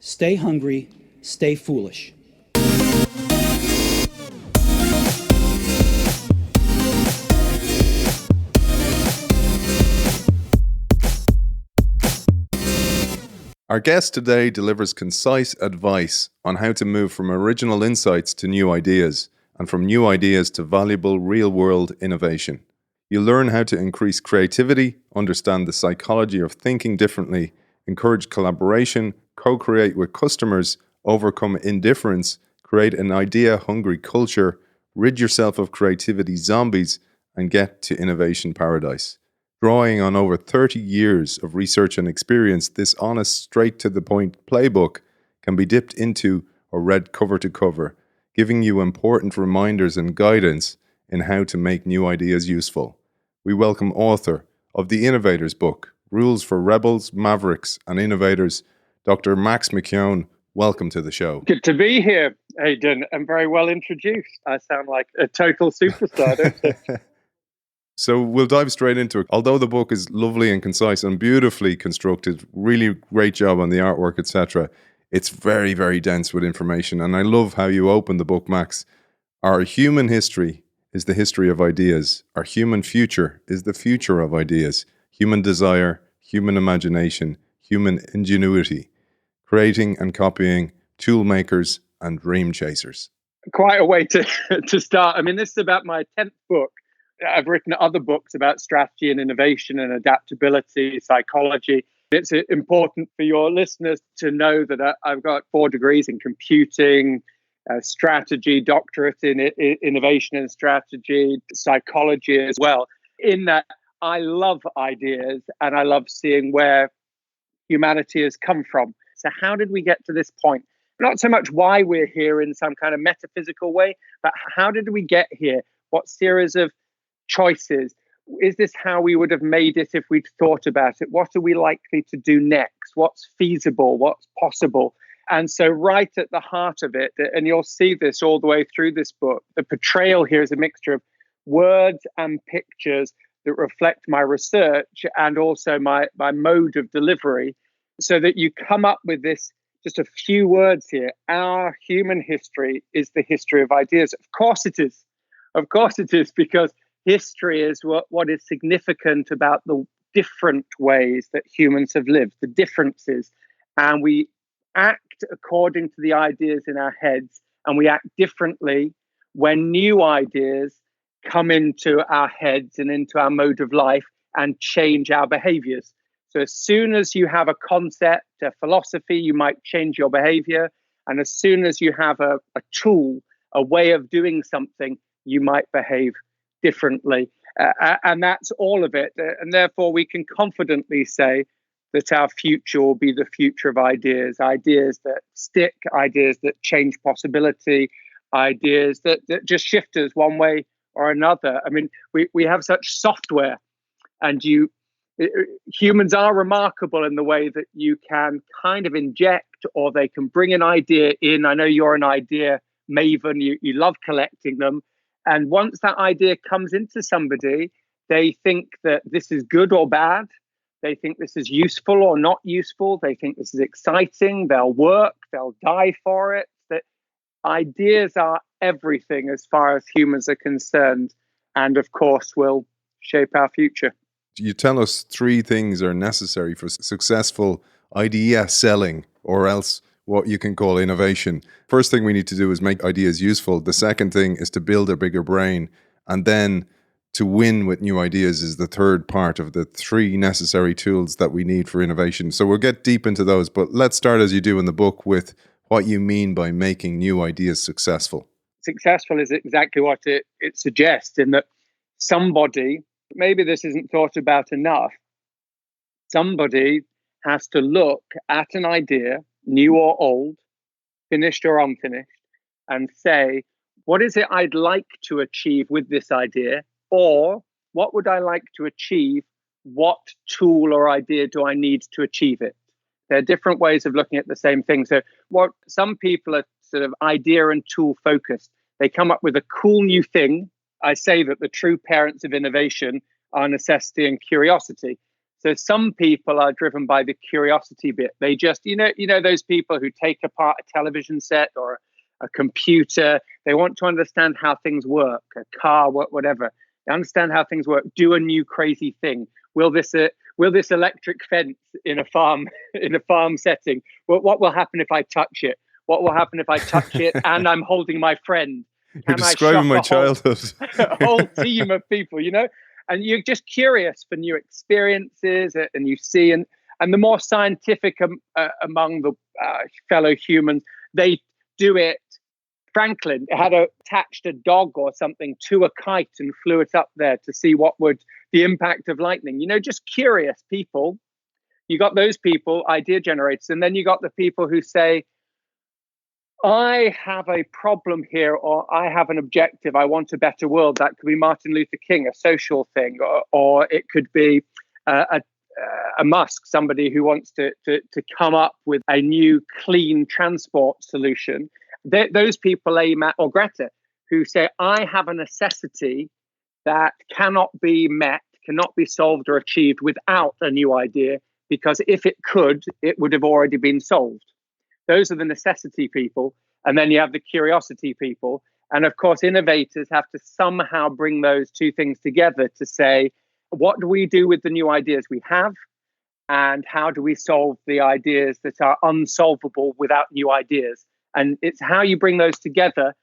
Stay hungry, stay foolish. Our guest today delivers concise advice on how to move from original insights to new ideas, and from new ideas to valuable real-world innovation. You'll learn how to increase creativity, understand the psychology of thinking differently, encourage collaboration, co-create with customers, overcome indifference, create an idea-hungry culture, rid yourself of creativity zombies, and get to innovation paradise. Drawing on over 30 years of research and experience, this honest, straight-to-the-point playbook can be dipped into or read cover to cover, giving you important reminders and guidance in how to make new ideas useful. We welcome author of the Innovators book, Rules for Rebels, Mavericks and Innovators, Dr. Max Mckeown. Welcome to the show. Good to be here, Aidan, and very well introduced. I sound like a total superstar, don't I? So we'll dive straight into it. Although the book is lovely and concise and beautifully constructed, really great job on the artwork, etc., it's very, very dense with information. And I love how you open the book, Max. Our human history is the history of ideas. Our human future is the future of ideas. Human desire, human imagination, human ingenuity, creating and copying, tool makers and dream chasers. Quite a way to start. I mean, this is about my 10th book. I've written other books about strategy and innovation and adaptability, psychology. It's important for your listeners to know that I've got 4 degrees in computing, strategy, doctorate in innovation and strategy, psychology as well. In that, I love ideas and I love seeing where humanity has come from. So how did we get to this point? Not so much why we're here in some kind of metaphysical way, but how did we get here? What series of choices? Is this how we would have made it if we'd thought about it? What are we likely to do next? What's feasible? What's possible? And so right at the heart of it, and you'll see this all the way through this book, the portrayal here is a mixture of words and pictures that reflect my research and also my mode of delivery, so that you come up with this, just a few words here. Our human history is the history of ideas. Of course it is. Of course it is, because history is what is significant about the different ways that humans have lived, the differences. And we act according to the ideas in our heads, and we act differently when new ideas come into our heads and into our mode of life and change our behaviors. So as soon as you have a concept, a philosophy, you might change your behavior. And as soon as you have a tool, a way of doing something, you might behave differently. And that's all of it. And therefore, we can confidently say that our future will be the future of ideas, ideas that stick, ideas that change possibility, ideas that just shift us one way or another. I mean, we have such software, and humans are remarkable in the way that you can kind of inject, or they can bring an idea in. I know you're an idea maven, you love collecting them. And once that idea comes into somebody, they think that this is good or bad. They think this is useful or not useful. They think this is exciting. They'll work. They'll die for it. That ideas are everything as far as humans are concerned, and of course will shape our future. You tell us 3 things are necessary for successful idea selling, or else what you can call innovation. First thing we need to do is make ideas useful. The second thing is to build a bigger brain. And then to win with new ideas is the third part of the 3 necessary tools that we need for innovation. So we'll get deep into those, but let's start, as you do in the book, with what you mean by making new ideas successful. Successful is exactly what it suggests, in that somebody, maybe this isn't thought about enough, somebody has to look at an idea, new or old, finished or unfinished, and say, what is it I'd like to achieve with this idea? Or what would I like to achieve? What tool or idea do I need to achieve it? There are different ways of looking at the same thing. So what some people are sort of idea and tool focused. They come up with a cool new thing. I say that the true parents of innovation are necessity and curiosity. So some people are driven by the curiosity bit. They just, those people who take apart a television set or a computer. They want to understand how things work, a car, whatever. They understand how things work. Do a new crazy thing. Will this electric fence in a farm setting? What will happen if I touch it? What will happen if I touch it and I'm holding my friend? You're describing my childhood. A whole team of people, and you're just curious for new experiences, and you see, and the more scientific among the fellow humans, they do it. Franklin had attached a dog or something to a kite and flew it up there to see what would the impact of lightning. Just curious people. You got those people, idea generators, and then you got the people who say, I have a problem here, or I have an objective. I want a better world. That could be Martin Luther King, a social thing, or it could be a Musk, somebody who wants to come up with a new clean transport solution. Those people aim at, or Greta, who say, I have a necessity that cannot be met, cannot be solved or achieved without a new idea, because if it could, it would have already been solved. Those are the necessity people. And then you have the curiosity people. And of course, innovators have to somehow bring those two things together to say, what do we do with the new ideas we have? And how do we solve the ideas that are unsolvable without new ideas? And it's how you bring those together,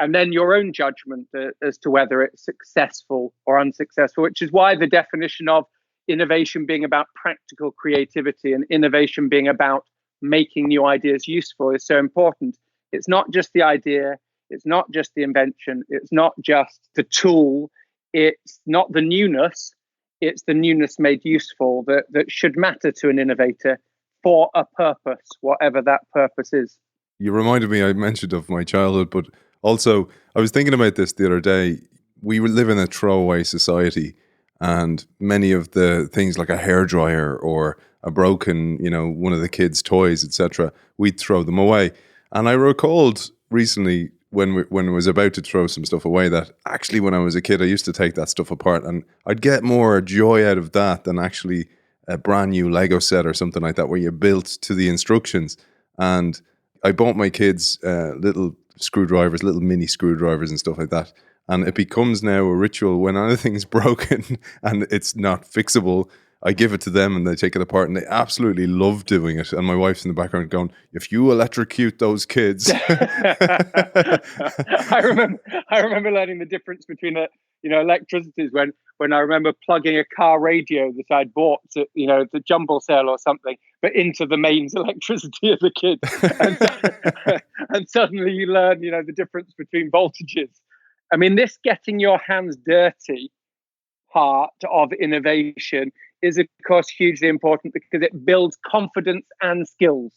and then your own judgment as to whether it's successful or unsuccessful, which is why the definition of innovation being about practical creativity and innovation being about making new ideas useful is so important. It's not just the idea. It's not just the invention. It's not just the tool. It's not the newness. It's the newness made useful that should matter to an innovator for a purpose, whatever that purpose is. You reminded me, I mentioned of my childhood, but also I was thinking about this the other day. We live in a throwaway society, and many of the things like a hairdryer or a broken, one of the kids' toys, etc., we'd throw them away. And I recalled recently when I was about to throw some stuff away that actually when I was a kid, I used to take that stuff apart, and I'd get more joy out of that than actually a brand new Lego set or something like that where you built to the instructions. And I bought my kids little screwdrivers, little mini screwdrivers and stuff like that. And it becomes now a ritual when anything's broken and it's not fixable, I give it to them and they take it apart, and they absolutely love doing it. And my wife's in the background going, if you electrocute those kids. I remember learning the difference between electricities when I remember plugging a car radio that I'd bought at, the jumble sale or something, but into the mains electricity as a kid. And suddenly you learn, the difference between voltages. I mean, this getting your hands dirty part of innovation is, of course, hugely important because it builds confidence and skills.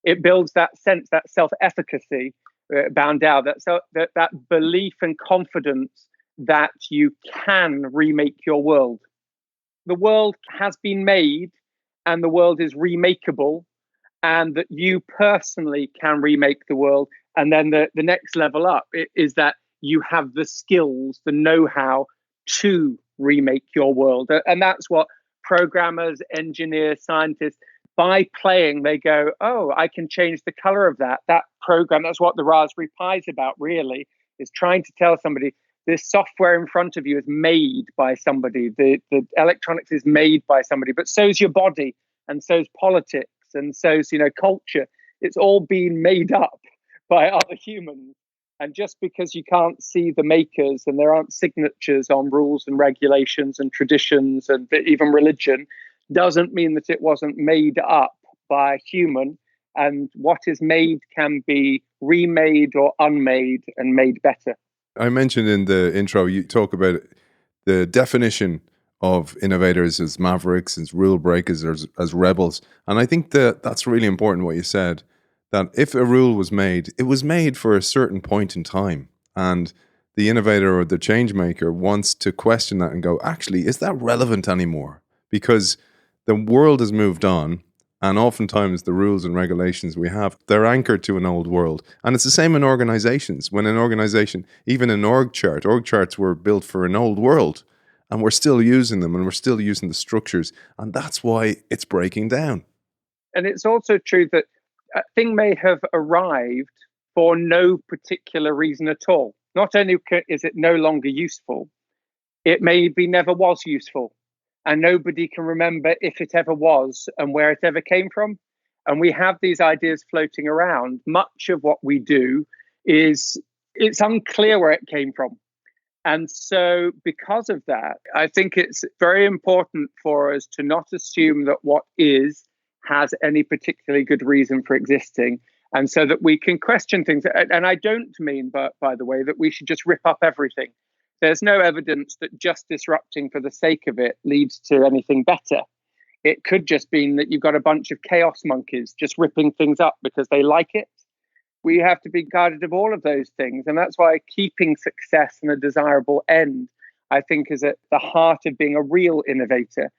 It builds that sense, that self-efficacy, Boundao, that belief and confidence that you can remake your world. The world has been made and the world is remakeable, and that you personally can remake the world. And then the next level up is that you have the skills, the know-how to remake your world. And that's what programmers, engineers, scientists, by playing, they go, oh, I can change the color of that program. That's what the Raspberry Pi is about, really, is trying to tell somebody this software in front of you is made by somebody. The electronics is made by somebody, but so's your body, and so's politics, and so's, culture. It's all been made up by other humans. And just because you can't see the makers and there aren't signatures on rules and regulations and traditions and even religion, doesn't mean that it wasn't made up by a human. And what is made can be remade or unmade and made better. I mentioned in the intro, you talk about the definition of innovators as mavericks, as rule breakers, as rebels. And I think that's really important what you said, that if a rule was made, it was made for a certain point in time. And the innovator or the change maker wants to question that and go, actually, is that relevant anymore? Because the world has moved on, and oftentimes the rules and regulations we have, they're anchored to an old world. And it's the same in organizations. When an organization, even an org charts were built for an old world. and we're still using them and we're still using the structures. And that's why it's breaking down. And it's also true that a thing may have arrived for no particular reason at all. Not only is it no longer useful, it maybe never was useful. And nobody can remember if it ever was and where it ever came from. And we have these ideas floating around. Much of what we do it's unclear where it came from. And so because of that, I think it's very important for us to not assume that what is has any particularly good reason for existing, and so that we can question things. And I don't mean, by the way, that we should just rip up everything. There's no evidence that just disrupting for the sake of it leads to anything better. It could just mean that you've got a bunch of chaos monkeys just ripping things up because they like it. We have to be guarded of all of those things. And that's why keeping success and a desirable end, I think, is at the heart of being a real innovator.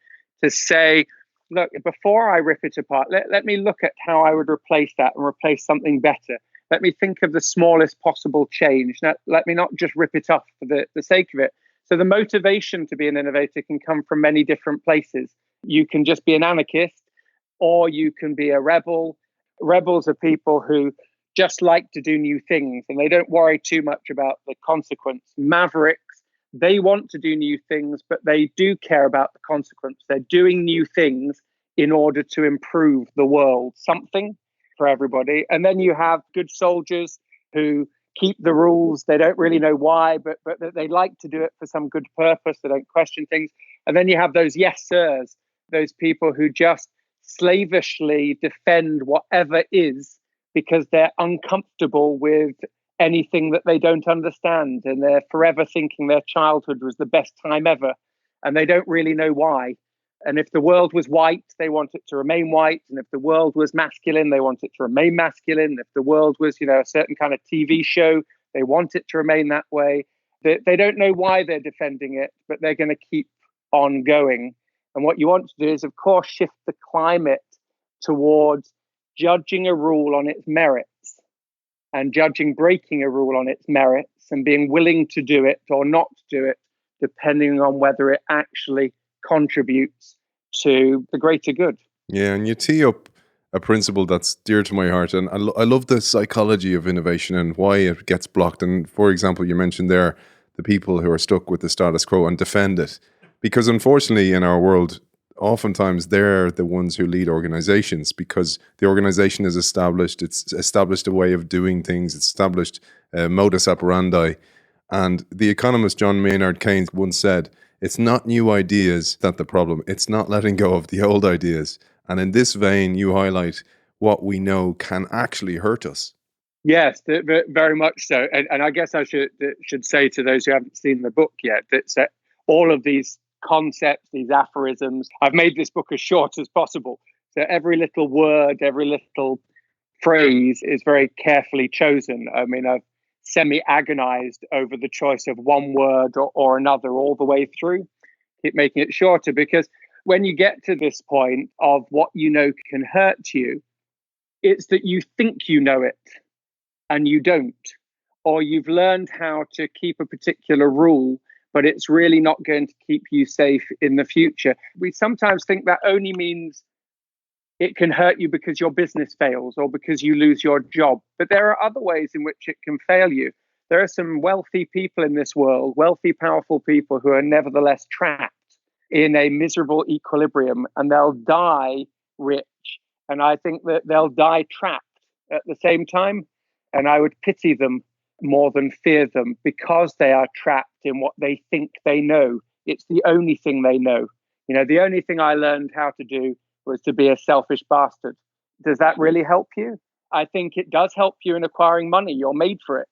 To say, look, before I rip it apart, let me look at how I would replace that and replace something better. Let me think of the smallest possible change. Let me not just rip it off for the sake of it. So the motivation to be an innovator can come from many different places. You can just be an anarchist, or you can be a rebel. Rebels are people who just like to do new things and they don't worry too much about the consequence. Mavericks, they want to do new things, but they do care about the consequence. They're doing new things in order to improve the world, something for everybody. And then you have good soldiers who keep the rules. They don't really know why, but they like to do it for some good purpose. They don't question things. And then you have those yes sirs, those people who just slavishly defend whatever is because they're uncomfortable with anything that they don't understand. And they're forever thinking their childhood was the best time ever. And they don't really know why. And if the world was white, they want it to remain white. And if the world was masculine, they want it to remain masculine. If the world was, a certain kind of TV show, they want it to remain that way. They don't know why they're defending it, but they're going to keep on going. And what you want to do is, of course, shift the climate towards judging a rule on its merits and judging breaking a rule on its merits and being willing to do it or not do it, depending on whether it actually contributes to the greater good. Yeah, and you tee up a principle that's dear to my heart. And I love the psychology of innovation and why it gets blocked. And for example, you mentioned there the people who are stuck with the status quo and defend it. Because unfortunately in our world, oftentimes they're the ones who lead organizations because the organization is established. It's established a way of doing things. It's established modus operandi. And the economist John Maynard Keynes once said, it's not new ideas that the problem. It's not letting go of the old ideas. And in this vein, you highlight what we know can actually hurt us. Yes, very much so. And I guess I should say to those who haven't seen the book yet, that all of these concepts, these aphorisms, I've made this book as short as possible. So every little word, every little phrase is very carefully chosen. I mean, I've semi-agonized over the choice of one word or another all the way through. Keep making it shorter because when you get to this point of what you know can hurt you, it's that you think you know it and you don't, or you've learned how to keep a particular rule, but it's really not going to keep you safe in the future. We sometimes think that only means it can hurt you because your business fails or because you lose your job. But there are other ways in which it can fail you. There are some wealthy people in this world, wealthy, powerful people who are nevertheless trapped in a miserable equilibrium, and they'll die rich. And I think that they'll die trapped at the same time. And I would pity them more than fear them because they are trapped in what they think they know. It's the only thing they know. The only thing I learned how to do was to be a selfish bastard. Does that really help you? I think it does help you in acquiring money. You're made for it.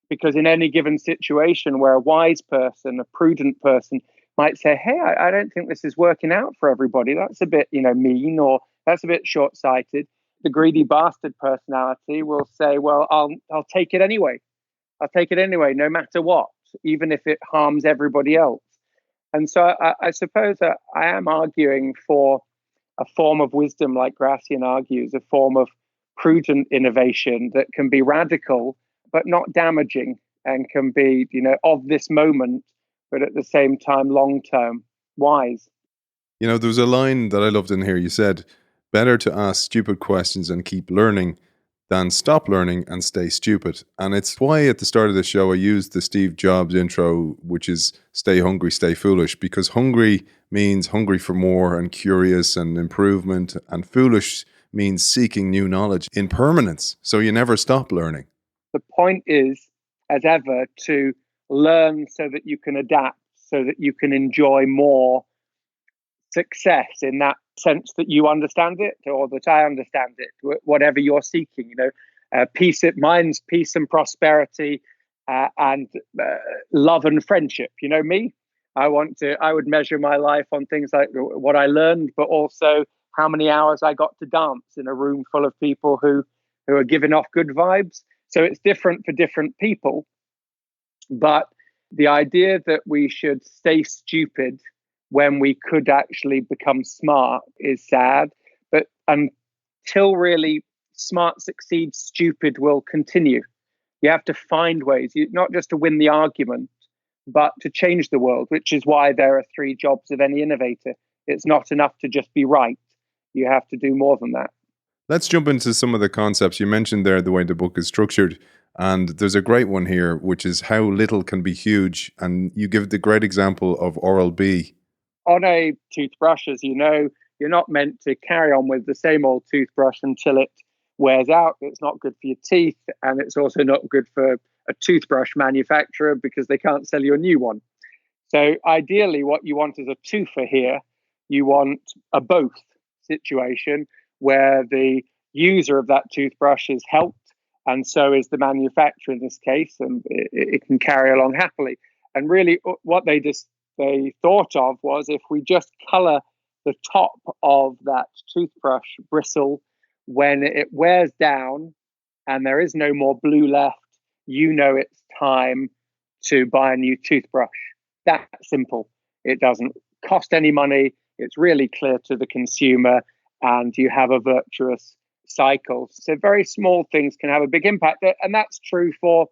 Because in any given situation where a wise person, a prudent person might say, hey, I don't think this is working out for everybody. That's a bit, mean, or that's a bit short-sighted. The greedy bastard personality will say, well, I'll take it anyway. I'll take it anyway, no matter what, even if it harms everybody else. And so I suppose that I am arguing for a form of wisdom, like Gracian argues, a form of prudent innovation that can be radical, but not damaging, and can be, of this moment, but at the same time, long-term wise. You know, there was a line that I loved in here. You said, better to ask stupid questions and keep learning than stop learning and stay stupid. And it's why at the start of the show I used the Steve Jobs intro, which is stay hungry, stay foolish, because hungry means hungry for more and curious and improvement, and foolish means seeking new knowledge in permanence. So you never stop learning. The point is, as ever, to learn so that you can adapt, so that you can enjoy more success in that sense that you understand it, or that I understand it, whatever you're seeking. Mine's peace and prosperity, and love and friendship. You know me, I would measure my life on things like what I learned, but also how many hours I got to dance in a room full of people who are giving off good vibes. So it's different for different people. But the idea that we should stay stupid when we could actually become smart is sad. But until really smart succeeds, stupid will continue. You have to find ways, not just to win the argument, but to change the world, which is why there are 3 jobs of any innovator. It's not enough to just be right. You have to do more than that. Let's jump into some of the concepts. You mentioned there the way the book is structured, and there's a great one here, which is how little can be huge. And you give the great example of Oral-B. On a toothbrush, as you know, you're not meant to carry on with the same old toothbrush until it wears out. It's not good for your teeth, and it's also not good for a toothbrush manufacturer because they can't sell you a new one. So ideally, what you want is a twofer here. You want a both situation where the user of that toothbrush is helped, and so is the manufacturer in this case, and it can carry along happily. And really, what they thought of was, if we just color the top of that toothbrush bristle, when it wears down and there is no more blue left, you know it's time to buy a new toothbrush. That simple. It doesn't cost any money. It's really clear to the consumer, and you have a virtuous cycle. So very small things can have a big impact. And that's true for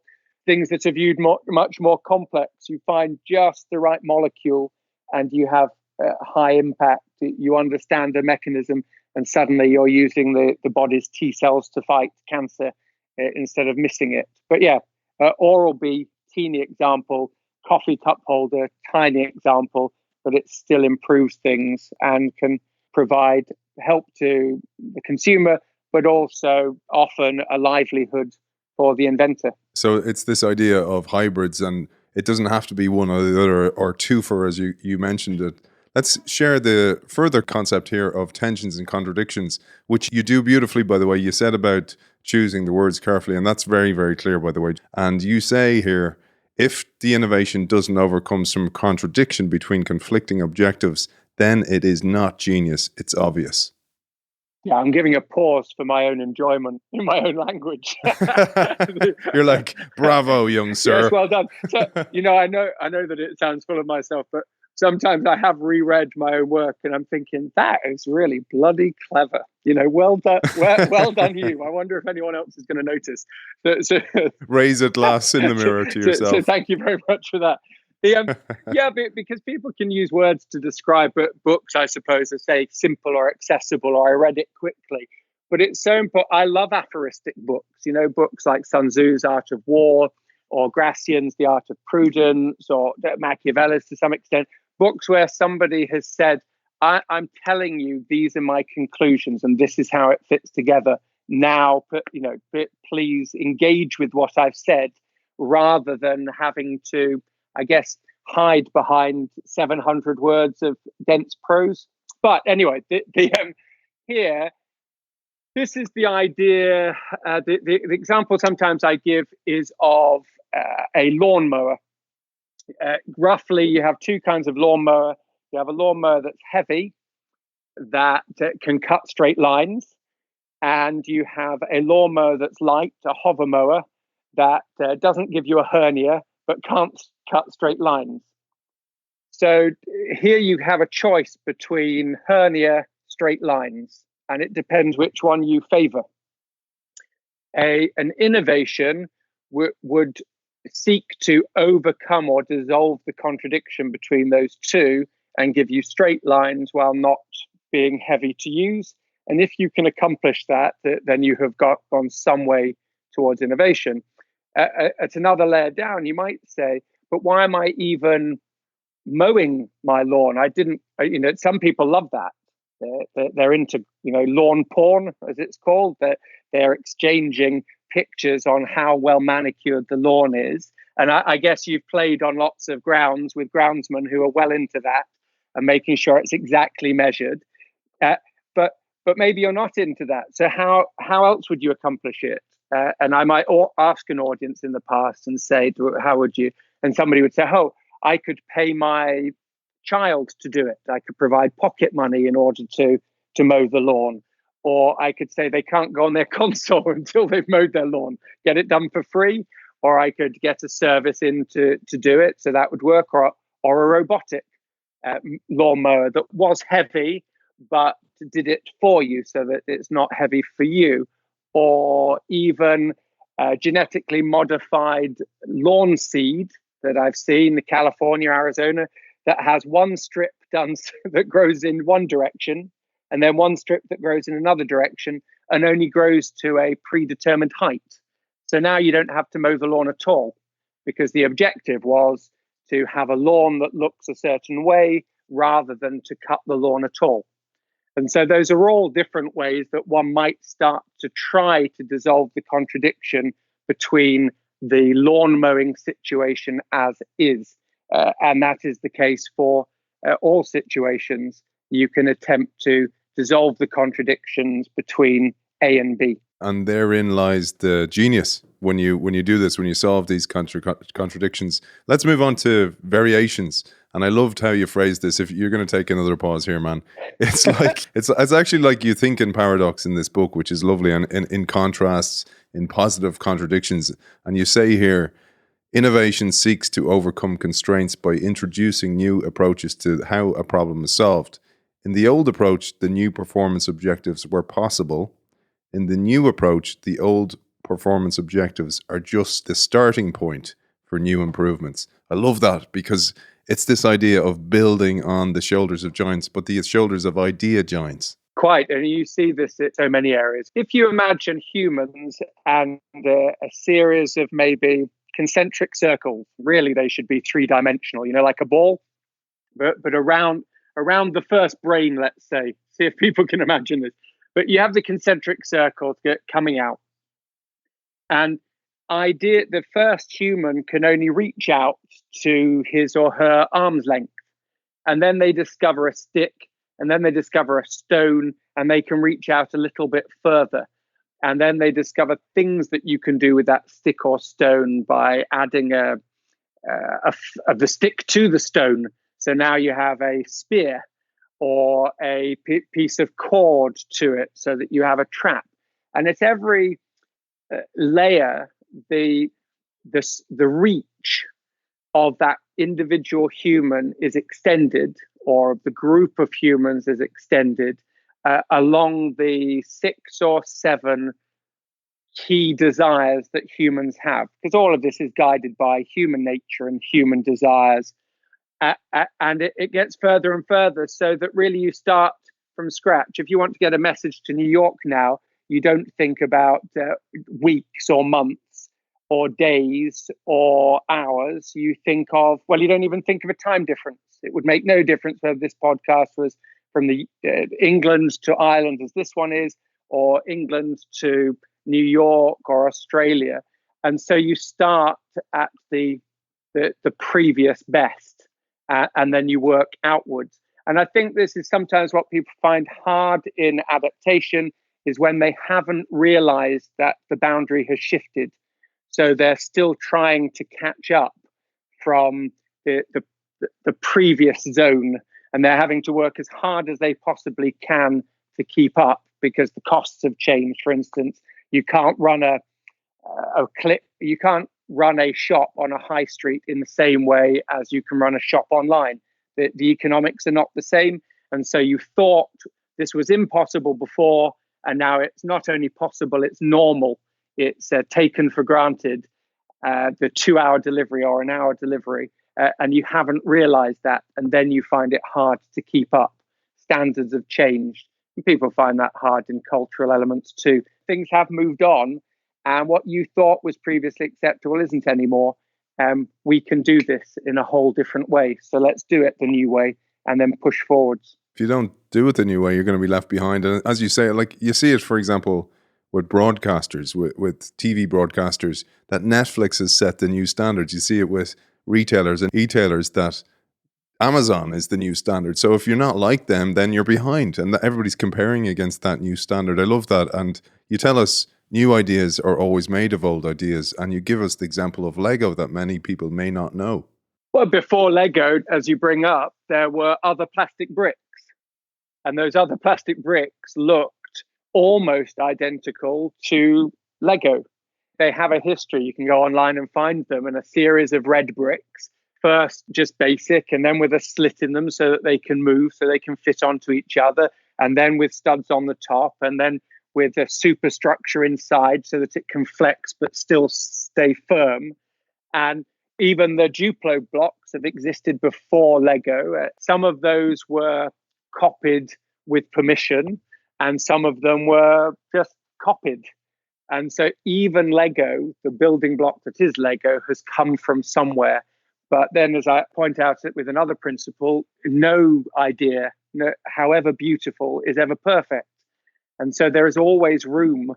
things that are viewed much more complex. You find just the right molecule and you have high impact. You understand the mechanism, and suddenly you're using the body's T cells to fight cancer instead of missing it. But yeah, Oral-B, teeny example, coffee cup holder, tiny example, but it still improves things and can provide help to the consumer, but also often a livelihood for the inventor. So it's this idea of hybrids, and it doesn't have to be one or the other, or twofer, as you mentioned it. Let's share the further concept here of tensions and contradictions, which you do beautifully, by the way. You said about choosing the words carefully, and that's very, very clear, by the way. And you say here, if the innovation doesn't overcome some contradiction between conflicting objectives, then it is not genius, it's obvious. Yeah, I'm giving a pause for my own enjoyment in my own language. You're like, bravo, young sir. Yes, well done. So, I know that it sounds full of myself, but sometimes I have reread my own work and I'm thinking, that is really bloody clever. Well done. Well done, you. I wonder if anyone else is going to notice. So, raise a glass in the mirror to yourself. So thank you very much for that. Because people can use words to describe books, I suppose, as say simple or accessible, or I read it quickly. But it's so important. I love aphoristic books, books like Sun Tzu's Art of War, or Gracian's The Art of Prudence, or Machiavelli's to some extent. Books where somebody has said, I'm telling you, these are my conclusions and this is how it fits together. Now, please engage with what I've said, rather than having to, I guess, hide behind 700 words of dense prose. But anyway, here, this is the idea. The example sometimes I give is of a lawnmower. Roughly, you have 2 kinds of lawnmower. You have a lawnmower that's heavy, that can cut straight lines. And you have a lawnmower that's light, a hover mower, that doesn't give you a hernia, but can't cut straight lines. So here you have a choice between hernia, straight lines, and it depends which one you favor. An innovation would seek to overcome or dissolve the contradiction between those two and give you straight lines while not being heavy to use. And if you can accomplish that, then you have gone some way towards innovation. At another layer down, you might say, but why am I even mowing my lawn? I didn't, some people love that. They're into, lawn porn, as it's called. They're exchanging pictures on how well manicured the lawn is. And I guess you've played on lots of grounds with groundsmen who are well into that and making sure it's exactly measured. But maybe you're not into that. So how else would you accomplish it? And I might ask an audience in the past and say, how would you? And somebody would say, oh, I could pay my child to do it. I could provide pocket money in order to mow the lawn. Or I could say they can't go on their console until they've mowed their lawn, get it done for free. Or I could get a service in to do it. So that would work. Or a robotic lawnmower that was heavy, but did it for you so that it's not heavy for you. Or even genetically modified lawn seed that I've seen in California, Arizona, that has one strip done that grows in one direction and then one strip that grows in another direction and only grows to a predetermined height. So now you don't have to mow the lawn at all because the objective was to have a lawn that looks a certain way rather than to cut the lawn at all. And so those are all different ways that one might start to try to dissolve the contradiction between the lawn mowing situation as is. And that is the case for all situations. You can attempt to dissolve the contradictions between A and B. And therein lies the genius when you do this, when you solve these contradictions. Let's move on to variations. And I loved how you phrased this. If you're going to take another pause here, man, it's like it's actually like you think in paradox in this book, which is lovely, and in contrasts, in positive contradictions. And you say here, innovation seeks to overcome constraints by introducing new approaches to how a problem is solved. In the old approach, the new performance objectives were possible. In the new approach, the old performance objectives are just the starting point for new improvements. I love that because it's this idea of building on the shoulders of giants, but the shoulders of idea giants. Quite. And you see this in so many areas. If you imagine humans and a series of maybe concentric circles, really they should be three-dimensional, like a ball, but around the first brain, let's say. See if people can imagine this. But you have the concentric circles coming out. And the first human can only reach out to his or her arm's length. And then they discover a stick, and then they discover a stone, and they can reach out a little bit further. And then they discover things that you can do with that stick or stone by adding the stick to the stone. So now you have a spear or a piece of cord to it so that you have a trap. And it's every layer, the reach of that individual human is extended, or the group of humans is extended along the 6 or 7 key desires that humans have. Because all of this is guided by human nature and human desires. And it gets further and further, so that really you start from scratch. If you want to get a message to New York now, you don't think about weeks or months or days or hours. You think of, you don't even think of a time difference. It would make no difference whether this podcast was from the England to Ireland, as this one is, or England to New York or Australia. And so you start at the previous best, and then you work outwards. And I think this is sometimes what people find hard in adaptation, is when they haven't realized that the boundary has shifted. So they're still trying to catch up from the previous zone, and they're having to work as hard as they possibly can to keep up because the costs have changed. For instance, you can't run you can't run a shop on a high street in the same way as you can run a shop online. The economics are not the same. And so you thought this was impossible before, and now it's not only possible, it's normal. It's taken for granted. the 2-hour delivery or an hour delivery, and you haven't realized that, and then you find it hard to keep up. Standards have changed. And people find that hard in cultural elements too. Things have moved on, and what you thought was previously acceptable isn't anymore. We can do this in a whole different way. So let's do it the new way and then push forwards. If you don't do it the new way, you're going to be left behind. And as you say, like you see it, for example, with broadcasters, with TV broadcasters, that Netflix has set the new standards. You see it with retailers and e-tailers that Amazon is the new standard. So if you're not like them, then you're behind. And everybody's comparing against that new standard. I love that. And you tell us new ideas are always made of old ideas. And you give us the example of Lego that many people may not know. Well, before Lego, as you bring up, there were other plastic bricks. And those other plastic bricks looked almost identical to Lego. They have a history. You can go online and find them, and a series of red bricks. First, just basic, and then with a slit in them so that they can move, so they can fit onto each other, and then with studs on the top, and then with a superstructure inside so that it can flex but still stay firm. And even the Duplo blocks have existed before Lego. Some of those were copied with permission, and some of them were just copied. And so even Lego, the building block that is Lego, has come from somewhere. But then, as I point out it with another principle, no idea, however beautiful, is ever perfect. And so there is always room.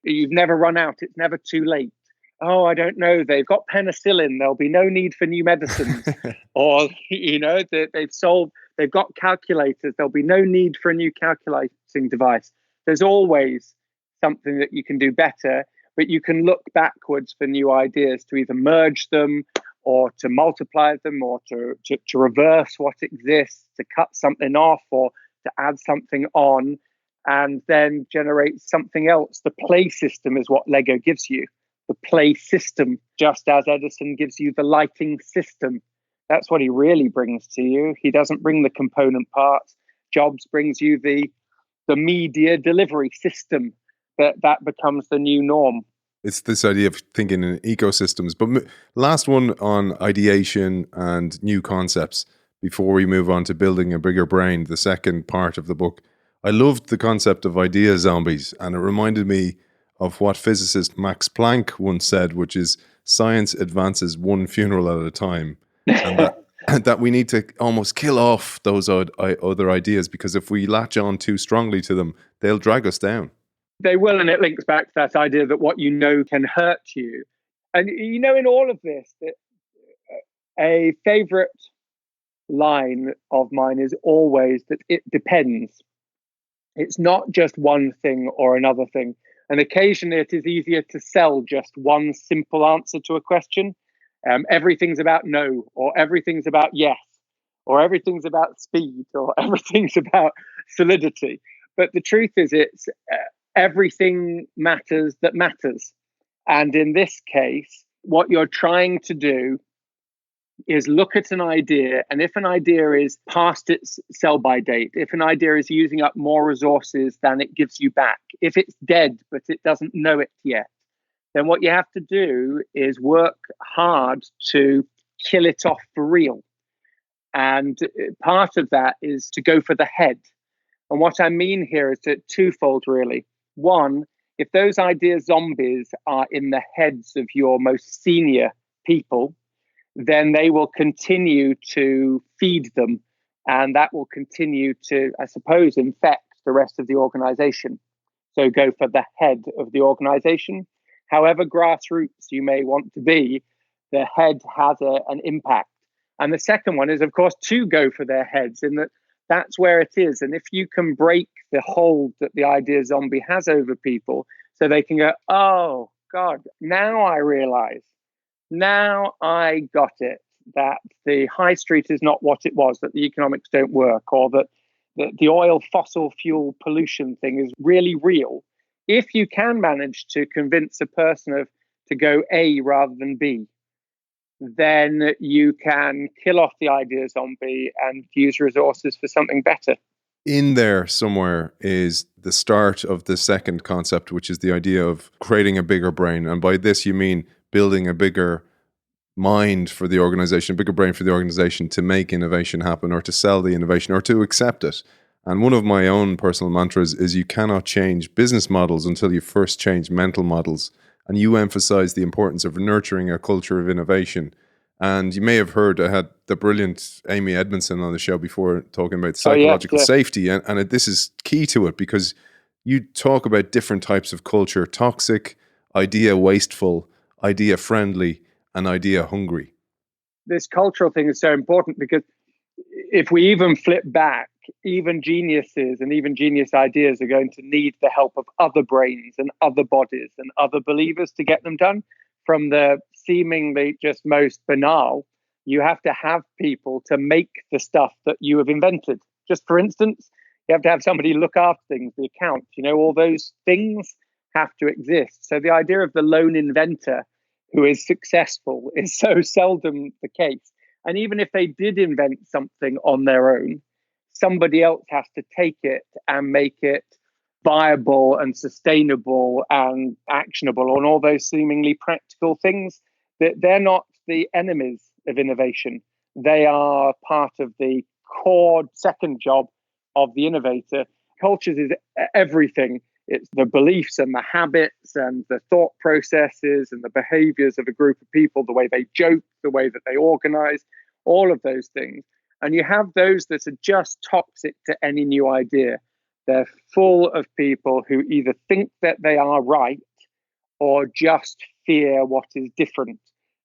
You've never run out. It's never too late. Oh, I don't know. They've got penicillin. There'll be no need for new medicines. Or, they've got calculators. There'll be no need for a new calculating device. There's always something that you can do better, but you can look backwards for new ideas to either merge them or to multiply them or to reverse what exists, to cut something off or to add something on, and then generate something else. The play system is what Lego gives you. The play system, just as Edison gives you the lighting system. That's what he really brings to you. He doesn't bring the component parts. Jobs brings you the media delivery system. That becomes the new norm. It's this idea of thinking in ecosystems. But last one on ideation and new concepts before we move on to building a bigger brain, the second part of the book. I loved the concept of idea zombies, and it reminded me of what physicist Max Planck once said, which is science advances one funeral at a time. And that we need to almost kill off those other ideas, because if we latch on too strongly to them, they'll drag us down. They will, and it links back to that idea that what you know can hurt you. And in all of this, a favorite line of mine is always that it depends. It's not just one thing or another thing. And occasionally it is easier to sell just one simple answer to a question. Everything's about no, or everything's about yes, or everything's about speed, or everything's about solidity. But the truth is, it's everything matters that matters. And in this case, what you're trying to do is look at an idea, and if an idea is past its sell-by date, if an idea is using up more resources than it gives you back, if it's dead but it doesn't know it yet, then what you have to do is work hard to kill it off for real. And part of that is to go for the head. And what I mean here is twofold, really. One, if those idea zombies are in the heads of your most senior people, then they will continue to feed them, and that will continue to, I suppose, infect the rest of the organization. So go for the head of the organization. However grassroots you may want to be, the head has an impact. And the second one is, of course, to go for their heads, in that that's where it is. And if you can break the hold that the idea zombie has over people, so they can go, oh, God, now I realize. Now I got it, that the high street is not what it was, that the economics don't work, or that the oil fossil fuel pollution thing is really real. If you can manage to convince a person to go A rather than B, then you can kill off the idea zombie and use resources for something better. In there somewhere is the start of the second concept, which is the idea of creating a bigger brain. And by this, you mean building a bigger mind for the organization, a bigger brain for the organization to make innovation happen or to sell the innovation or to accept it. And one of my own personal mantras is you cannot change business models until you first change mental models. And you emphasize the importance of nurturing a culture of innovation. And you may have heard I had the brilliant Amy Edmondson on the show before talking about psychological safety. And this is key to it because you talk about different types of culture: toxic, idea wasteful, idea friendly, and idea hungry. This cultural thing is so important because if we even flip back, even geniuses and even genius ideas are going to need the help of other brains and other bodies and other believers to get them done. From the seemingly just most banal, you have to have people to make the stuff that you have invented. Just for instance, you have to have somebody look after things, the account, all those things have to exist. So the idea of the lone inventor who is successful is so seldom the case. And even if they did invent something on their own, somebody else has to take it and make it viable and sustainable and actionable on all those seemingly practical things. That they're not the enemies of innovation. They are part of the core second job of the innovator. Cultures is everything. It's the beliefs and the habits and the thought processes and the behaviors of a group of people, the way they joke, the way that they organize, all of those things. And you have those that are just toxic to any new idea. They're full of people who either think that they are right or just fear what is different.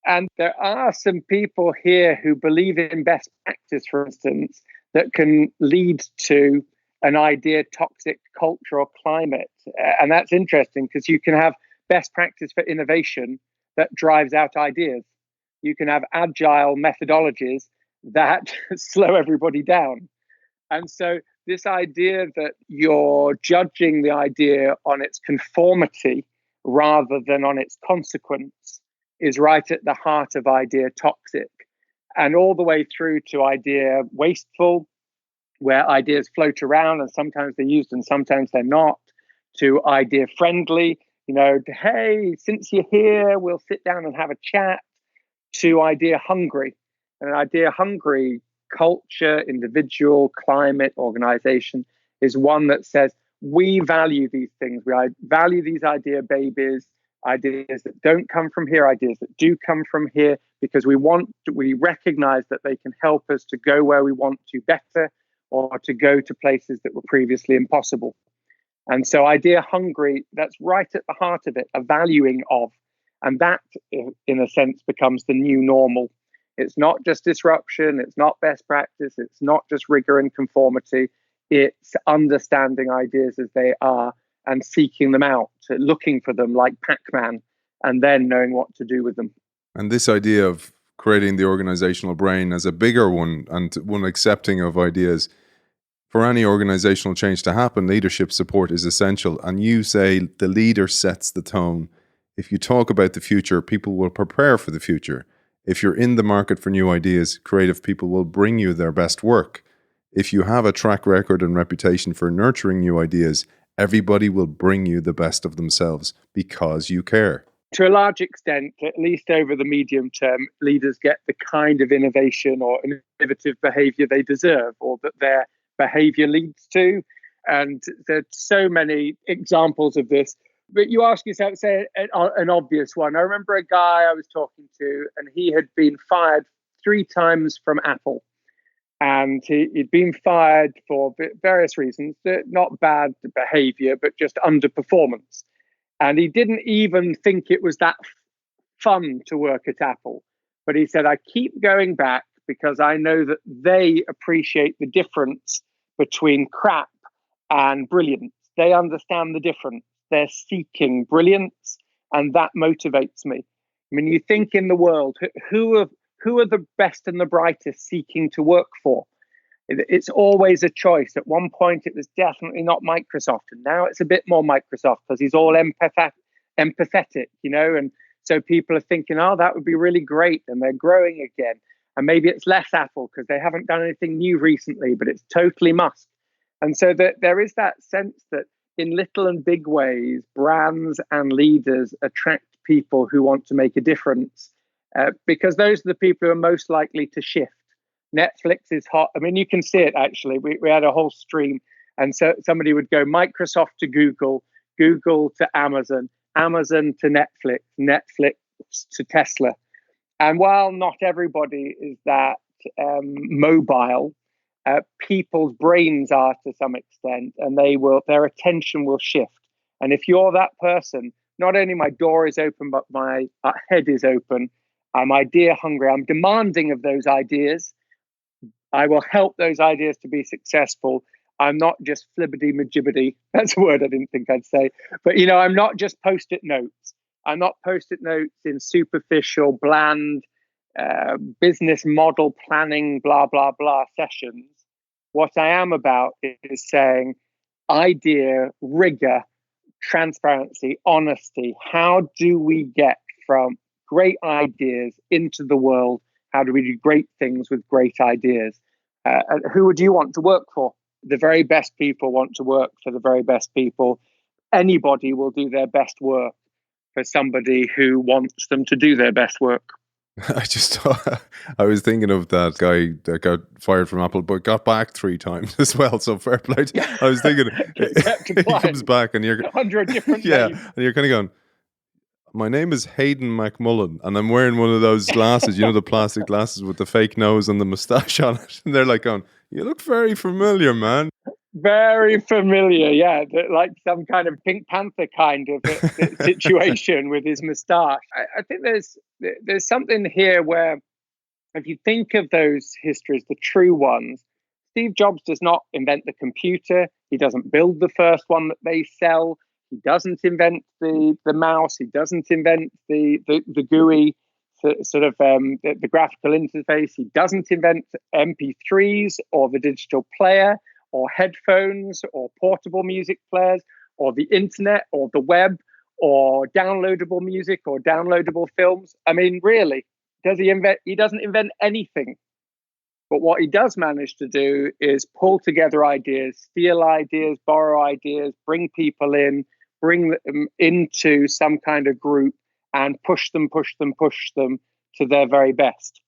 And there are some people here who believe in best practice, for instance, that can lead to an idea toxic culture or climate. And that's interesting because you can have best practice for innovation that drives out ideas. You can have agile methodologies that slow everybody down. And so this idea that you're judging the idea on its conformity rather than on its consequence is right at the heart of idea toxic, and all the way through to idea wasteful, where ideas float around and sometimes they're used and sometimes they're not, to idea friendly, hey, since you're here, we'll sit down and have a chat, to idea hungry. And an idea hungry culture, individual, climate, organization is one that says, we value these things. We value these idea babies, ideas that don't come from here, ideas that do come from here, because we recognize that they can help us to go where we want to better, or to go to places that were previously impossible. And so idea hungry, that's right at the heart of it, a valuing of. And that, in a sense, becomes the new normal. It's not just disruption, it's not best practice, it's not just rigor and conformity. It's understanding ideas as they are and seeking them out, looking for them like Pac-Man, and then knowing what to do with them. And this idea of creating the organizational brain as a bigger one and one accepting of ideas. For any organizational change to happen, leadership support is essential. And you say the leader sets the tone. If you talk about the future, people will prepare for the future. If you're in the market for new ideas, creative people will bring you their best work. If you have a track record and reputation for nurturing new ideas, everybody will bring you the best of themselves because you care. To a large extent, at least over the medium term, leaders get the kind of innovation or innovative behavior they deserve, or that their behavior leads to. And there's so many examples of this. But you ask yourself, say, an obvious one. I remember a guy I was talking to, and he had been fired 3 times from Apple. And he'd been fired for various reasons, not bad behavior, but just underperformance. And he didn't even think it was that fun to work at Apple. But he said, I keep going back because I know that they appreciate the difference between crap and brilliance. They understand the difference. They're seeking brilliance, and that motivates me. I mean, you think in the world, who are the best and the brightest seeking to work for? It's always a choice. At one point, it was definitely not Microsoft, and now it's a bit more Microsoft because he's all empathetic, and so people are thinking, oh, that would be really great, and they're growing again. And maybe it's less Apple because they haven't done anything new recently, but it's totally must. And so there is that sense that in little and big ways, brands and leaders attract people who want to make a difference, because those are the people who are most likely to shift. Netflix is hot. I mean, you can see it actually. We had a whole stream, and so somebody would go Microsoft to Google, Google to Amazon, Amazon to Netflix, Netflix to Tesla. And while not everybody is that mobile, people's brains are to some extent, and their attention will shift. And if you're that person, not only my door is open, but my head is open. I'm idea hungry. I'm demanding of those ideas. I will help those ideas to be successful. I'm not just flibbity-majibbity. That's a word I didn't think I'd say. But, I'm not just post-it notes. I'm not post-it notes in superficial, bland, business model planning, blah, blah, blah sessions. What I am about is saying idea, rigor, transparency, honesty. How do we get from great ideas into the world? How do we do great things with great ideas? Who would you want to work for? The very best people want to work for the very best people. Anybody will do their best work for somebody who wants them to do their best work. I was thinking of that guy that got fired from Apple, but got back 3 times as well. So fair play. I was thinking he comes back and you're under a different name. And you're kind of going, my name is Aidan McCullen, and I'm wearing one of those glasses, the plastic glasses with the fake nose and the moustache on it. And they're like going, you look very familiar, man. Very familiar, yeah. Like some kind of Pink Panther kind of situation with his moustache. I think there's something here where, if you think of those histories, the true ones, Steve Jobs does not invent the computer. He doesn't build the first one that they sell. He doesn't invent the mouse. He doesn't invent the GUI, the graphical interface. He doesn't invent MP3s or the digital player or headphones or portable music players or the internet or the web or downloadable music or downloadable films. I mean, really, does he invent? He doesn't invent anything. But what he does manage to do is pull together ideas, steal ideas, borrow ideas, bring people in, bring them into some kind of group and push them to their very best.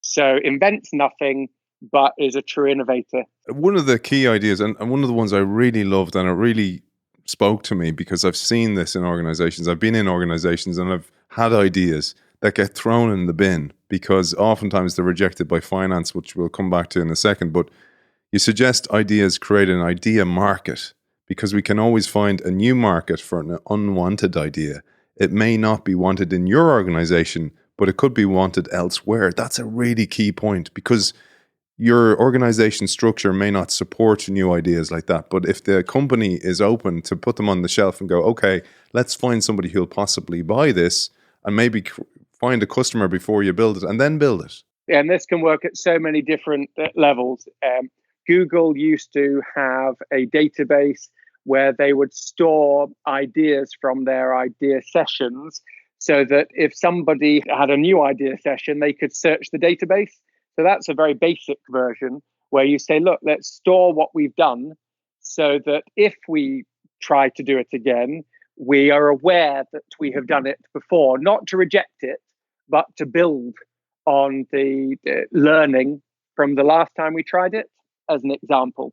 So invents nothing, but is a true innovator. One of the key ideas, and one of the ones I really loved, and it really spoke to me because I've seen this in organizations. I've been in organizations and I've had ideas that get thrown in the bin because oftentimes they're rejected by finance, which we'll come back to in a second. But you suggest ideas create an idea market because we can always find a new market for an unwanted idea. It may not be wanted in your organization, but it could be wanted elsewhere. That's a really key point because your organization structure may not support new ideas like that. But if the company is open to put them on the shelf and go, okay, let's find somebody who'll possibly buy this and maybe find a customer before you build it and then build it. Yeah, and this can work at so many different levels. Google used to have a database where they would store ideas from their idea sessions so that if somebody had a new idea session, they could search the database. So that's a very basic version where you say, look, let's store what we've done so that if we try to do it again, we are aware that we have done it before, not to reject it, but to build on the learning from the last time we tried it, as an example.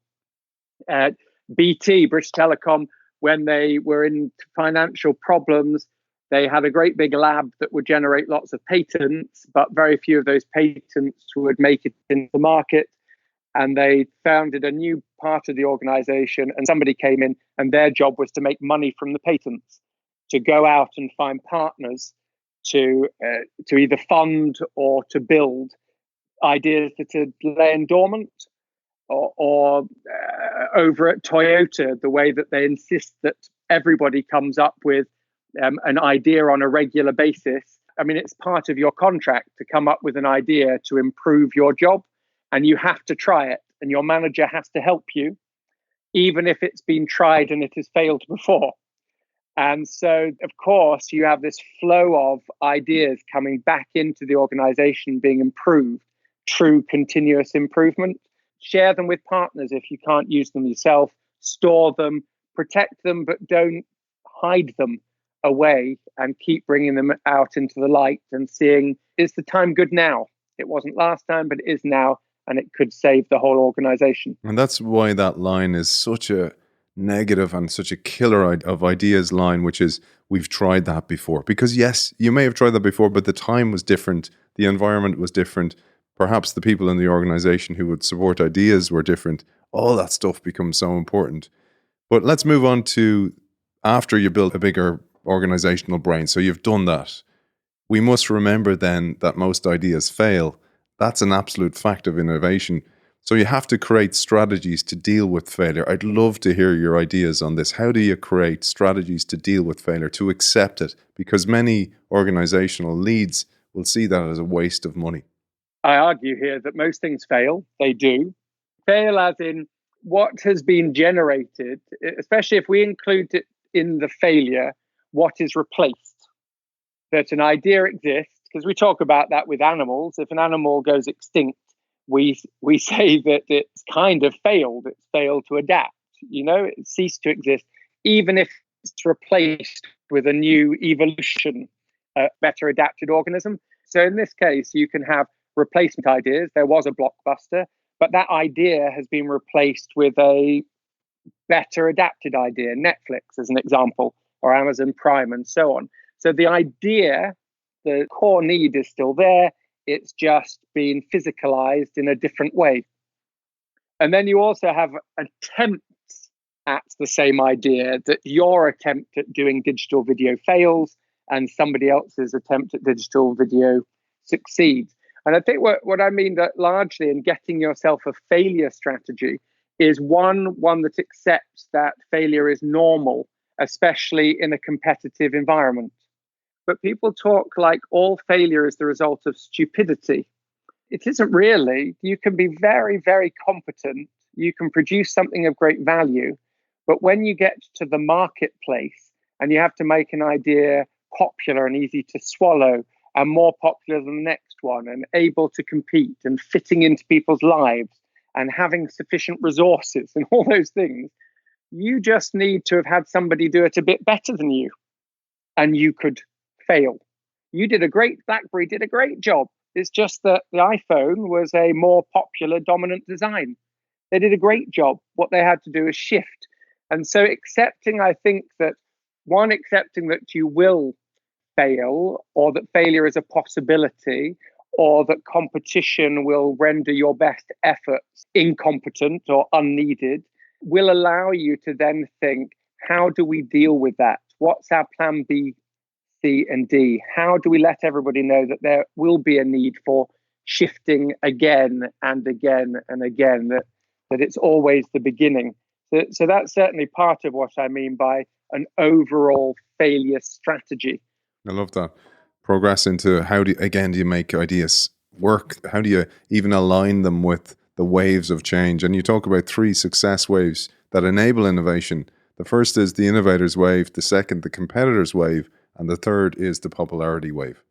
BT, British Telecom, when they were in financial problems, they had a great big lab that would generate lots of patents, but very few of those patents would make it into the market. And they founded a new part of the organization, and somebody came in, and their job was to make money from the patents, to go out and find partners to either fund or to build ideas that are laying dormant, or over at Toyota, the way that they insist that everybody comes up with an idea on a regular basis. I mean, it's part of your contract to come up with an idea to improve your job, and you have to try it, and your manager has to help you, even if it's been tried and it has failed before. And so, of course, you have this flow of ideas coming back into the organization, being improved, true continuous improvement. Share them with partners if you can't use them yourself. Store them, protect them, but don't hide them away and keep bringing them out into the light and seeing, is the time good now? It wasn't last time, but it is now, and it could save the whole organization. And that's why that line is such a negative and such a killer of ideas line, which is, we've tried that before. Because yes, you may have tried that before, but the time was different. The environment was different. Perhaps the people in the organization who would support ideas were different. All that stuff becomes so important. But let's move on to after you build a bigger organizational brain. So you've done that. We must remember then that most ideas fail. That's an absolute fact of innovation. So you have to create strategies to deal with failure. I'd love to hear your ideas on this. How do you create strategies to deal with failure, to accept it? Because many organizational leads will see that as a waste of money. I argue here that most things fail. They do. Fail as in what has been generated, especially if we include it in the failure, what is replaced. That an idea exists, because we talk about that with animals. If an animal goes extinct, we say that it's kind of failed. It's failed to adapt. It ceased to exist, even if it's replaced with a new evolution, a better adapted organism. So in this case, you can have replacement ideas. There was a blockbuster, but that idea has been replaced with a better adapted idea. Netflix, as an example, or Amazon Prime, and so on. So the idea, the core need is still there. It's just been physicalized in a different way. And then you also have attempts at the same idea, that your attempt at doing digital video fails and somebody else's attempt at digital video succeeds. And I think what I mean that largely in getting yourself a failure strategy is one that accepts that failure is normal, especially in a competitive environment. But people talk like all failure is the result of stupidity. It isn't really. You can be very, very competent. You can produce something of great value. But when you get to the marketplace and you have to make an idea popular and easy to swallow and more popular than the next one and able to compete and fitting into people's lives and having sufficient resources and all those things, you just need to have had somebody do it a bit better than you. And you could fail. BlackBerry did a great job. It's just that the iPhone was a more popular, dominant design. They did a great job. What they had to do is shift. And so accepting that you will fail, or that failure is a possibility, or that competition will render your best efforts incompetent or unneeded, will allow you to then think, how do we deal with that? What's our plan B, C, and D? How do we let everybody know that there will be a need for shifting again and again and again, that it's always the beginning? So that's certainly part of what I mean by an overall failure strategy. I love that. Progress into how do you make ideas work? How do you even align them with the waves of change? And you talk about 3 success waves that enable innovation. The first is the innovators wave, the second, the competitors wave, and the third is the popularity wave.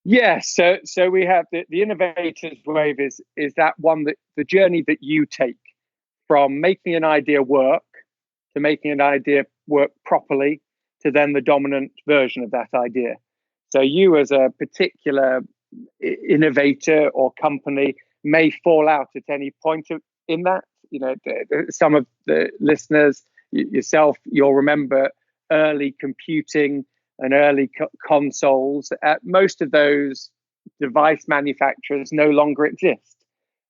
Yes, so we have the innovators wave is that one, that the journey that you take from making an idea work to making an idea work properly to then the dominant version of that idea. So you as a particular innovator or company may fall out at any point in that. Some of the listeners, yourself, you'll remember early computing and early consoles. Most of those device manufacturers no longer exist,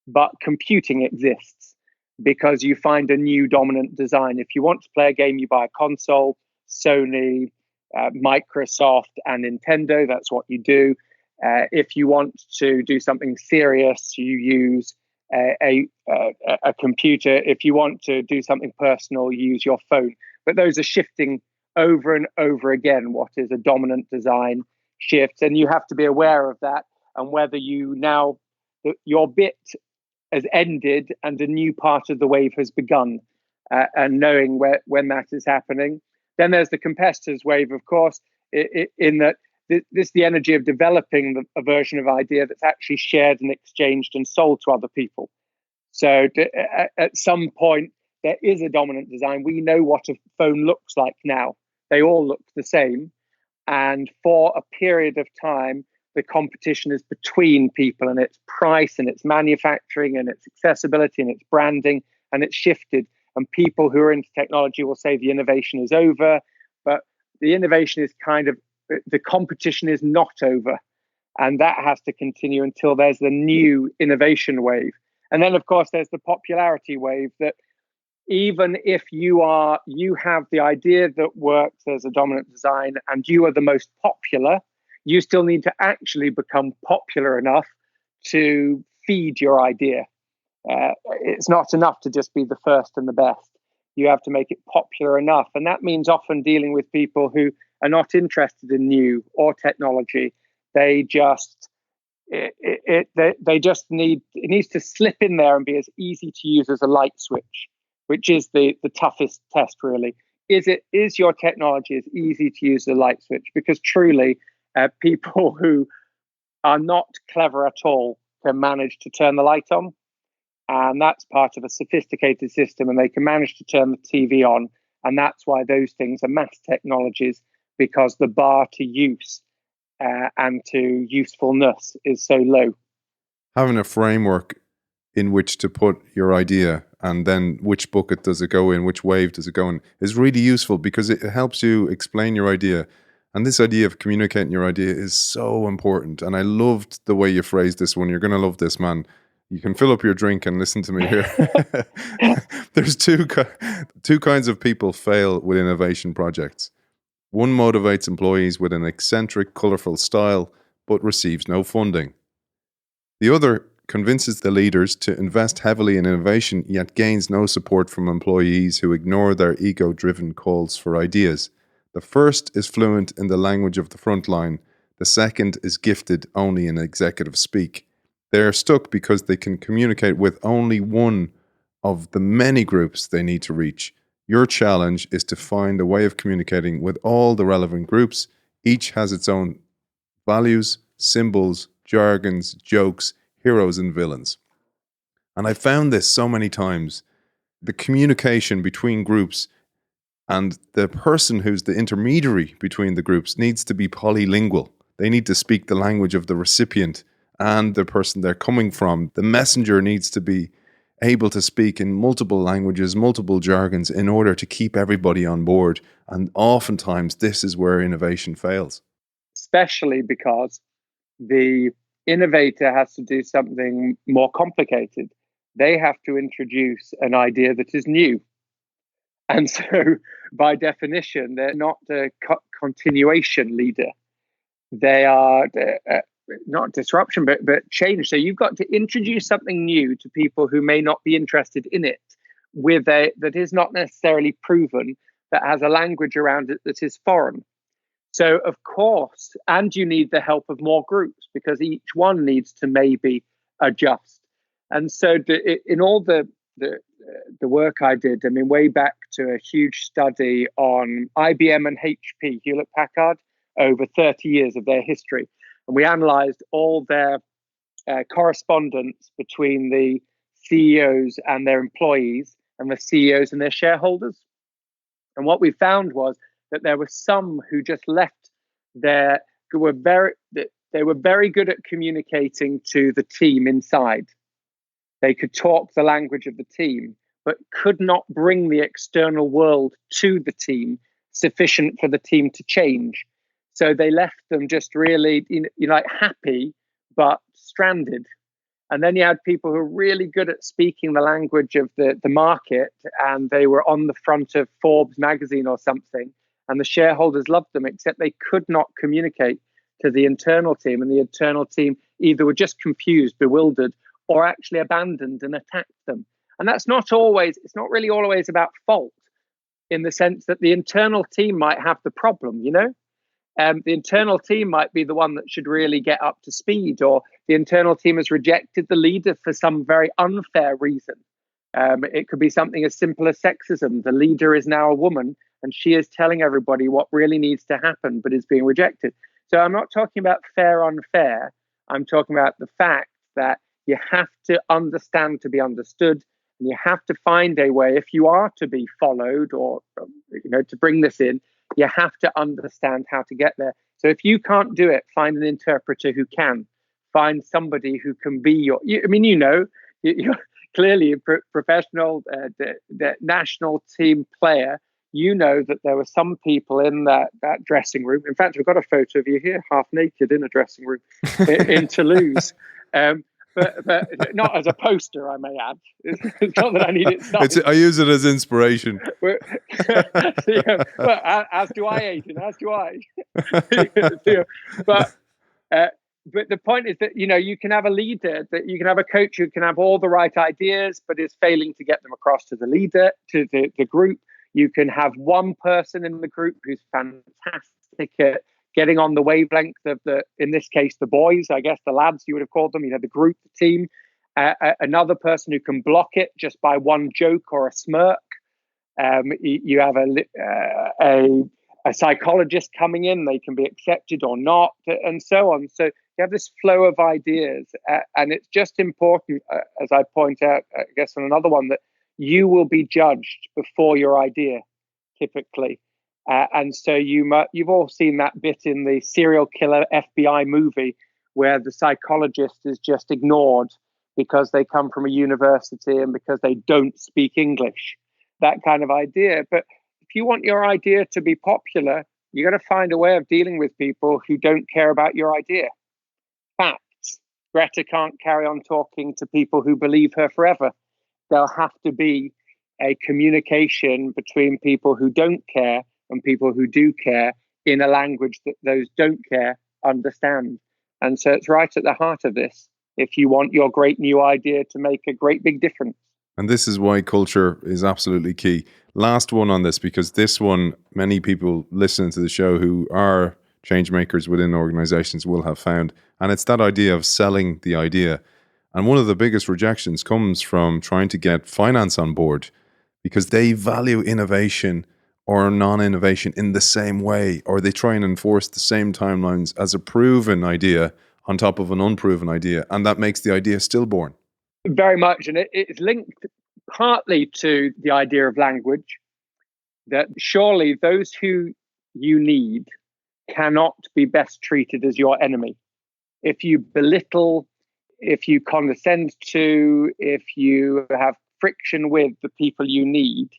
but computing exists because you find a new dominant design. If you want to play a game, you buy a console. Sony, Microsoft, and Nintendo, that's what you do. If you want to do something serious, you use a computer. If you want to do something personal, you use your phone. But those are shifting over and over again. What is a dominant design shifts, and you have to be aware of that, and whether your bit has ended and a new part of the wave has begun, and knowing when that is happening. Then there's the competitors wave, of course, in that this is the energy of developing a version of idea that's actually shared and exchanged and sold to other people. So at some point, there is a dominant design. We know what a phone looks like now. They all look the same. And for a period of time, the competition is between people, and it's price and it's manufacturing and it's accessibility and it's branding, and it's shifted. And people who are into technology will say the innovation is over, but the innovation is the competition is not over. And that has to continue until there's the new innovation wave. And then, of course, there's the popularity wave, that even if you have the idea that works as a dominant design and you are the most popular, you still need to actually become popular enough to feed your idea. It's not enough to just be the first and the best. You have to make it popular enough. And that means often dealing with people who are not interested in new or technology. They just it needs to slip in there and be as easy to use as a light switch, which is the toughest test, really. Is your technology as easy to use as a light switch? Because truly, people who are not clever at all can manage to turn the light on. And that's part of a sophisticated system, and they can manage to turn the TV on. And that's why those things are mass technologies, because the bar to use and to usefulness is so low. Having a framework in which to put your idea and then which bucket does it go in, which wave does it go in, is really useful, because it helps you explain your idea. And this idea of communicating your idea is so important. And I loved the way you phrased this one. You're going to love this, man. You can fill up your drink and listen to me here. There's two kinds of people fail with innovation projects. One motivates employees with an eccentric, colourful style, but receives no funding. The other convinces the leaders to invest heavily in innovation, yet gains no support from employees who ignore their ego-driven calls for ideas. The first is fluent in the language of the front line. The second is gifted only in executive speak. They are stuck because they can communicate with only one of the many groups they need to reach. Your challenge is to find a way of communicating with all the relevant groups. Each has its own values, symbols, jargons, jokes, heroes and villains. And I found this so many times. The communication between groups and the person who's the intermediary between the groups needs to be polylingual. They need to speak the language of the recipient and the person they're coming from. The messenger needs to be able to speak in multiple languages, multiple jargons, in order to keep everybody on board. And oftentimes this is where innovation fails. Especially because the innovator has to do something more complicated. They have to introduce an idea that is new. And so by definition, they're not a continuation leader. They are not disruption, but change. So you've got to introduce something new to people who may not be interested in it, that is not necessarily proven, that has a language around it that is foreign. So of course, and you need the help of more groups, because each one needs to maybe adjust. And so in all the work I did, I mean, way back to a huge study on IBM and HP, Hewlett-Packard, over 30 years of their history. And we analyzed all their correspondence between the CEOs and their employees and the CEOs and their shareholders. And what we found was that there were some who just left they were very good at communicating to the team inside. They could talk the language of the team, but could not bring the external world to the team sufficient for the team to change. So they left them just really, like happy, but stranded. And then you had people who were really good at speaking the language of the market, and they were on the front of Forbes magazine or something, and the shareholders loved them, except they could not communicate to the internal team. And the internal team either were just confused, bewildered, or actually abandoned and attacked them. And it's not really always about fault, in the sense that the internal team might have the problem, the internal team might be the one that should really get up to speed, or the internal team has rejected the leader for some very unfair reason. It could be something as simple as sexism. The leader is now a woman, and she is telling everybody what really needs to happen, but is being rejected. So I'm not talking about fair, unfair. I'm talking about the fact that you have to understand to be understood, and you have to find a way, if you are to be followed, or to bring this in, You have to understand how to get there. So if you can't do it, find an interpreter who can. Find somebody who can be you're clearly a professional, the national team player. You know that there were some people in that dressing room. In fact, we've got a photo of you here, half naked in a dressing room in Toulouse. But not as a poster, I may add. It's not that I need it signed. I use it as inspiration. Well, as do I, Aidan. As do I. But the point is that you can have a leader, that you can have a coach who can have all the right ideas, but is failing to get them across to the leader, to the group. You can have one person in the group who's fantastic at getting on the wavelength of in this case, the boys, I guess the lads you would have called them, the group, the team. Another person who can block it just by one joke or a smirk. You have a psychologist coming in, they can be accepted or not, and so on. So you have this flow of ideas, and it's just important, as I point out, I guess on another one, that you will be judged before your idea, typically. And so you've all seen that bit in the serial killer FBI movie where the psychologist is just ignored because they come from a university and because they don't speak English, that kind of idea. But if you want your idea to be popular, you got to find a way of dealing with people who don't care about your idea. Facts. Greta can't carry on talking to people who believe her forever. There'll have to be a communication between people who don't care and people who do care in a language that those don't care understand. And so it's right at the heart of this, if you want your great new idea to make a great big difference. And this is why culture is absolutely key. Last one on this, because this one, many people listening to the show who are change makers within organizations will have found. And it's that idea of selling the idea. And one of the biggest rejections comes from trying to get finance on board because they value innovation or non-innovation in the same way, or they try and enforce the same timelines as a proven idea on top of an unproven idea. And that makes the idea stillborn. Very much. And it's linked partly to the idea of language, that surely those who you need cannot be best treated as your enemy. If you belittle, if you condescend to, if you have friction with the people you need,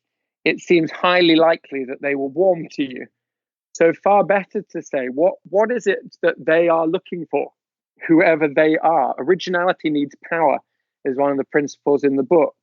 it seems highly likely that they will warm to you. So far better to say, what is it that they are looking for, whoever they are? Originality needs power is one of the principles in the book.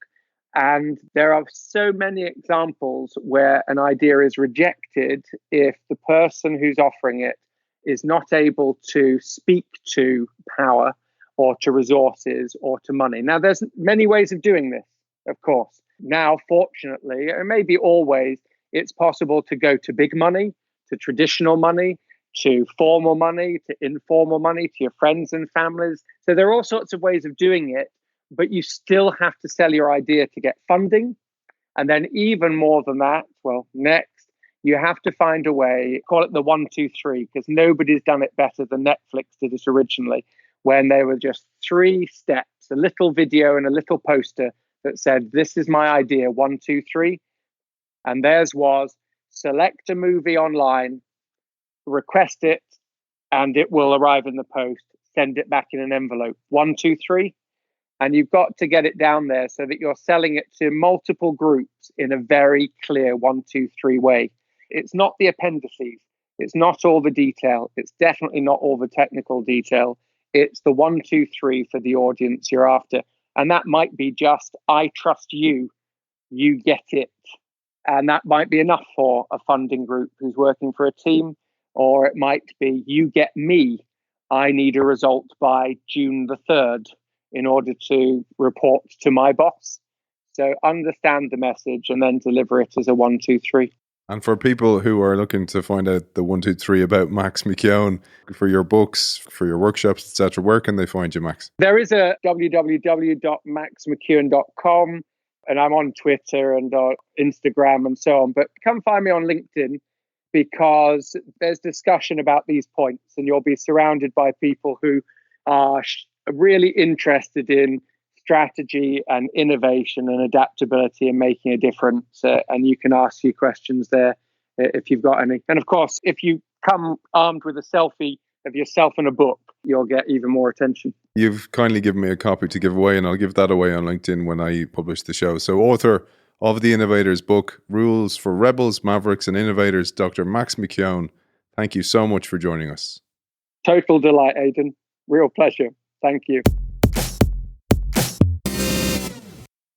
And there are so many examples where an idea is rejected if the person who's offering it is not able to speak to power or to resources or to money. Now, there's many ways of doing this, of course. Now, fortunately, and maybe always, it's possible to go to big money, to traditional money, to formal money, to informal money, to your friends and families. So there are all sorts of ways of doing it, but you still have to sell your idea to get funding. And then even more than that, next, you have to find a way, call it the 1, 2, 3, because nobody's done it better than Netflix did it originally, when there were just 3 steps, a little video and a little poster that said, this is my idea, 1, 2, 3. And theirs was, select a movie online, request it, and it will arrive in the post. Send it back in an envelope. 1, 2, 3. And you've got to get it down there so that you're selling it to multiple groups in a very clear 1, 2, 3 way. It's not the appendices. It's not all the detail. It's definitely not all the technical detail. It's the 1, 2, 3 for the audience you're after. And that might be just, I trust you, you get it. And that might be enough for a funding group who's working for a team. Or it might be, you get me, I need a result by June the 3rd in order to report to my boss. So understand the message and then deliver it as a 1, 2, 3. And for people who are looking to find out the 1, 2, 3 about Max Mckeown, for your books, for your workshops, etc., where can they find you, Max? There is a www.maxmckeown.com, and I'm on Twitter and Instagram and so on. But come find me on LinkedIn, because there's discussion about these points, and you'll be surrounded by people who are really interested in strategy and innovation and adaptability and making a difference. And you can ask your questions there if you've got any. And of course, if you come armed with a selfie of yourself and a book, you'll get even more attention. You've kindly given me a copy to give away, and I'll give that away on LinkedIn when I publish the show. So, author of the Innovators book, Rules for Rebels, Mavericks and Innovators, Dr. Max Mckeown, thank you so much for joining us. Total delight, Aidan. Real pleasure. Thank you.